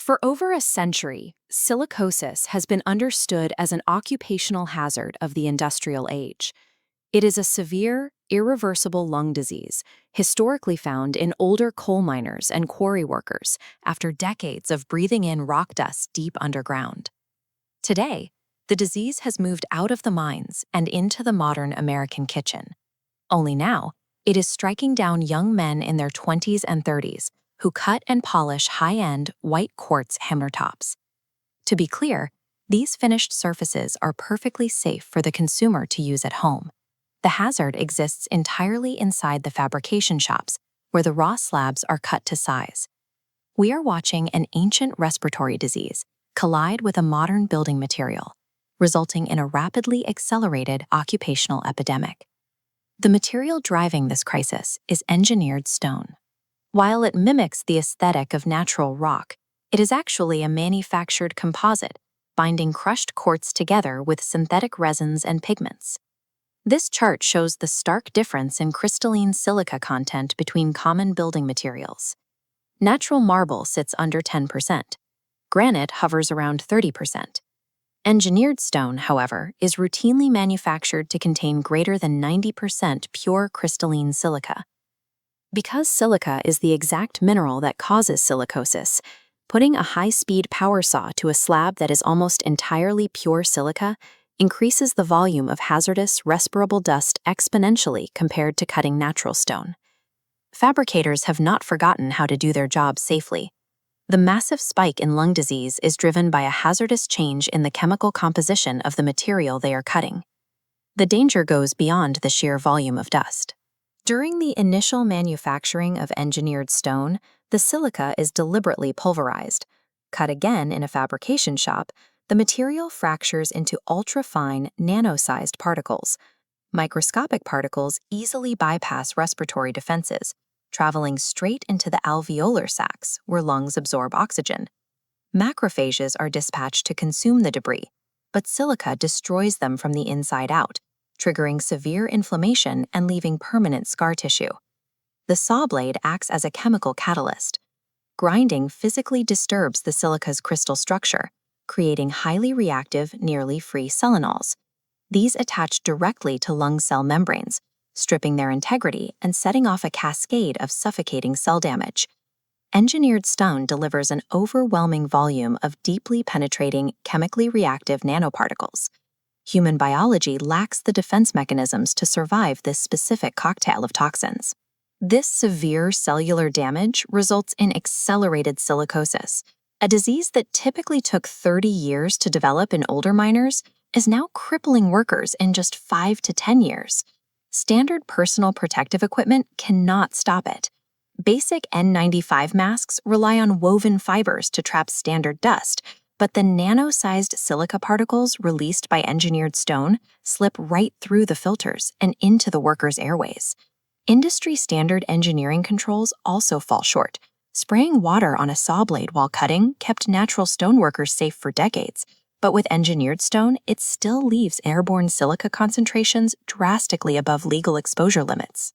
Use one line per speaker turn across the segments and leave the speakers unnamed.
For over a century, silicosis has been understood as an occupational hazard of the industrial age. It is a severe, irreversible lung disease, historically found in older coal miners and quarry workers after decades of breathing in rock dust deep underground. Today, the disease has moved out of the mines and into the modern American kitchen. Only now, it is striking down young men in their 20s and 30s who cut and polish high-end white quartz countertops. To be clear, these finished surfaces are perfectly safe for the consumer to use at home. The hazard exists entirely inside the fabrication shops, where the raw slabs are cut to size. We are watching an ancient respiratory disease collide with a modern building material, resulting in a rapidly accelerated occupational epidemic. The material driving this crisis is engineered stone. While it mimics the aesthetic of natural rock, it is actually a manufactured composite, binding crushed quartz together with synthetic resins and pigments. This chart shows the stark difference in crystalline silica content between common building materials. Natural marble sits under 10%. Granite hovers around 30%. Engineered stone, however, is routinely manufactured to contain greater than 90% pure crystalline silica. Because silica is the exact mineral that causes silicosis, putting a high-speed power saw to a slab that is almost entirely pure silica increases the volume of hazardous, respirable dust exponentially compared to cutting natural stone. Fabricators have not forgotten how to do their job safely. The massive spike in lung disease is driven by a hazardous change in the chemical composition of the material they are cutting. The danger goes beyond the sheer volume of dust. During the initial manufacturing of engineered stone, the silica is deliberately pulverized. Cut again in a fabrication shop, the material fractures into ultra-fine, nano-sized particles. Microscopic particles easily bypass respiratory defenses, traveling straight into the alveolar sacs where lungs absorb oxygen. Macrophages are dispatched to consume the debris, but silica destroys them from the inside out, triggering severe inflammation and leaving permanent scar tissue. The saw blade acts as a chemical catalyst. Grinding physically disturbs the silica's crystal structure, creating highly reactive, nearly free selenols. These attach directly to lung cell membranes, stripping their integrity and setting off a cascade of suffocating cell damage. Engineered stone delivers an overwhelming volume of deeply penetrating, chemically reactive nanoparticles. Human biology lacks the defense mechanisms to survive this specific cocktail of toxins. This severe cellular damage results in accelerated silicosis. A disease that typically took 30 years to develop in older miners is now crippling workers in just 5 to 10 years. Standard personal protective equipment cannot stop it. Basic N95 masks rely on woven fibers to trap standard dust, but the nano-sized silica particles released by engineered stone slip right through the filters and into the workers' airways. Industry-standard engineering controls also fall short. Spraying water on a saw blade while cutting kept natural stone workers safe for decades, but with engineered stone, it still leaves airborne silica concentrations drastically above legal exposure limits.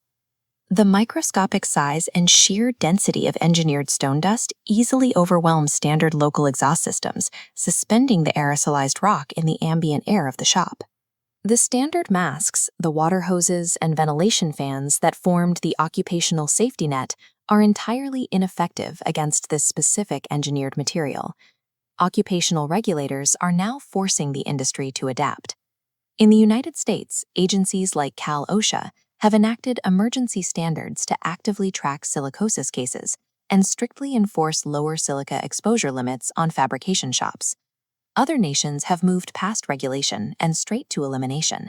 The microscopic size and sheer density of engineered stone dust easily overwhelms standard local exhaust systems, suspending the aerosolized rock in the ambient air of the shop. The standard masks, the water hoses, and ventilation fans that formed the occupational safety net are entirely ineffective against this specific engineered material. Occupational regulators are now forcing the industry to adapt. In the United States, agencies like OSHA have enacted emergency standards to actively track silicosis cases and strictly enforce lower silica exposure limits on fabrication shops. Other nations have moved past regulation and straight to elimination.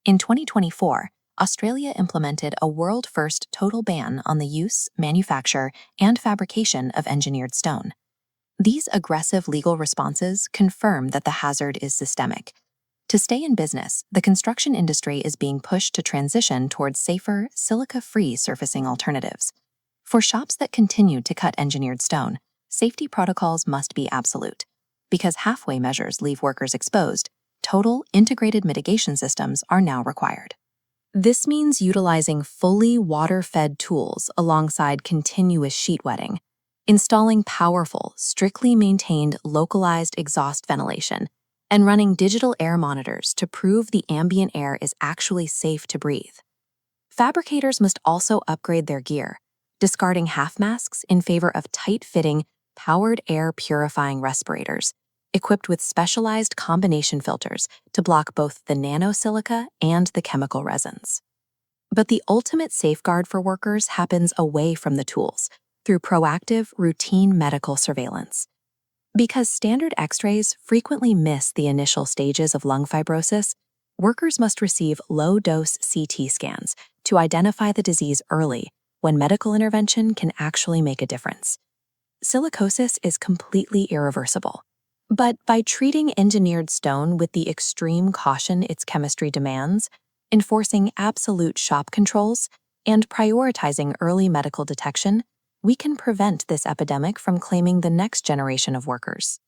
In 2024, Australia implemented a world-first total ban on the use, manufacture, and fabrication of engineered stone. These aggressive legal responses confirm that the hazard is systemic. To stay in business, the construction industry is being pushed to transition towards safer, silica-free surfacing alternatives. For shops that continue to cut engineered stone, safety protocols must be absolute. Because halfway measures leave workers exposed, total integrated mitigation systems are now required. This means utilizing fully water-fed tools alongside continuous sheet wetting. installing powerful, strictly maintained localized exhaust ventilation, and running digital air monitors to prove the ambient air is actually safe to breathe. Fabricators must also upgrade their gear, discarding half masks in favor of tight-fitting, powered air purifying respirators, equipped with specialized combination filters to block both the nanosilica and the chemical resins. But the ultimate safeguard for workers happens away from the tools, through proactive, routine medical surveillance. Because standard X-rays frequently miss the initial stages of lung fibrosis, workers must receive low-dose CT scans to identify the disease early when medical intervention can actually make a difference. Silicosis is completely irreversible. But by treating engineered stone with the extreme caution its chemistry demands, enforcing absolute shop controls, and prioritizing early medical detection, we can prevent this epidemic from claiming the next generation of workers.